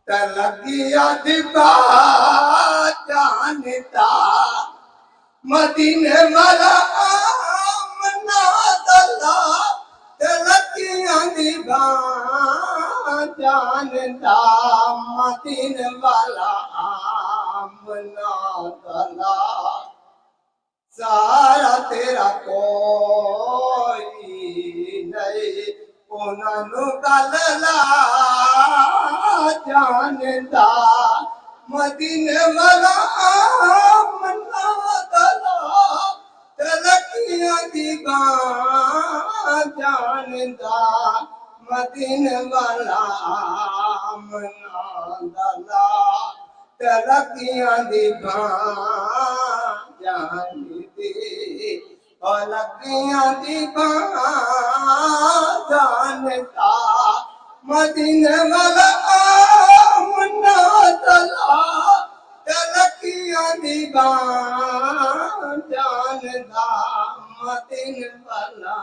तलगिया दिबा जानता मदीने वाला आमना दला तलगिया दिबा जानता मदीने वाला आमना दला सारा तेरा कोई नहीं उन्होंने गलला जानता मदीने वाला मन्ना गला तलकियां दीवा जानता मदीने वाला मन्ना गला तलकियां दीवा जानती लगियां दीवा जानता मदीने वाला मन्ना दला तलकियां दीवा जानता मदीने वाला